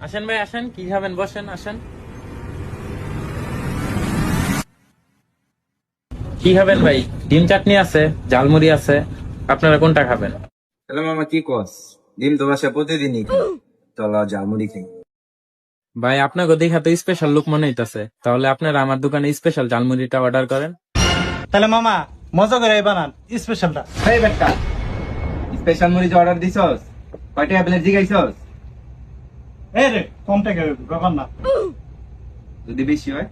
আসেন ভাই আসেন, কি খাবেন? বসেন, আসেন। কি খাবেন ভাই? ডিম চাটনি আছে, ঝালমুড়ি আছে, আপনারা কোনটা খাবেন? তাহলে মামা কি কস? ডিম তো বাসা প্রতিদিনই খাই, চলো ঝালমুড়ি খাই। ভাই আপনাকে দেখা তো স্পেশাল লুক মনে হইতাছে, তাহলে আপনারা আমার দোকানে স্পেশাল ঝালমুড়িটা অর্ডার করেন। তাহলে মামা মজা করে বানান স্পেশালটা। এই বেটা, স্পেশাল মরিচ অর্ডার দিছস? কয়টা প্লেট জিগাইছস? এই রে কম টাকা ব্যাপার না। যদি বেশি হয়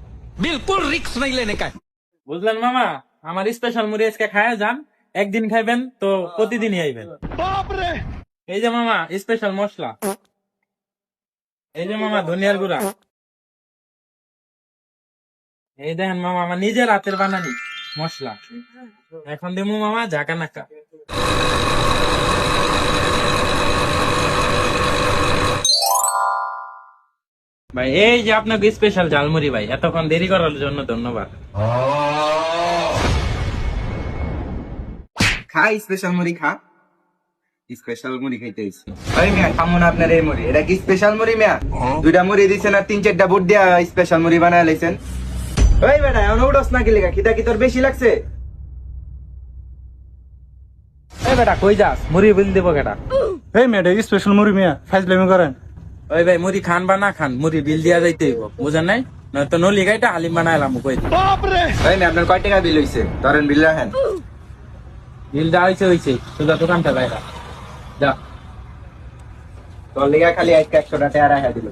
বুঝলেন মামা, আমার স্পেশাল মুড়ি আজকে খায়া যান। একদিন খাইবেন তো প্রতিদিনই আইবেন। এই যে মামা স্পেশাল মশলা, এই যে মামা ধনিয়ার গুঁড়া, এই দেখেন মামা আমার নিজের হাতের বানানি মশলা। এখন দেবো মামা ঝাঁকা নাকা। ভাই এই যে আপনাকে স্পেশাল ঝালমুড়ি ভাই, এতক্ষণ দেরি করার জন্য ধন্যবাদ। খা স্পেশাল মুড়ি খা। স্পেশাল মুড়ি খাইতে হইছে। ওই মিয়া খামো না আপনার এই মুড়ি, এটা কি স্পেশাল মুড়ি মিয়া? দুইটা মুড়ি দিছেন আর 3-4টা বুট দিয়া স্পেশাল মুড়ি বানায় লাইছেন। ওই বেটা এখন উঠোস না কি লেগা? খিদা কি তোর বেশি লাগছে? এই বেটা কই যাস? মুড়ি বিল দিব কেটা? এই মেয়েটা স্পেশাল মুড়ি মিয়া ফাইজলামি করেন। ওই ভাই মুড়ি খান বা না খান, মুড়ি বিল দিয়া যাইতে হইব, বুঝেন নাই? নয়তো নলি গাইটা হালিম বানাইলাম কই দিই। ওই মিয়া আপনার কয় টাকা বিল হইছে? ধরেন বিল রাখেন। বিল দেওয়া হয়েছে তোদের দোকানটা বাইরা যা। তোর লিগা খালি 100 টাকা রাখা দিল।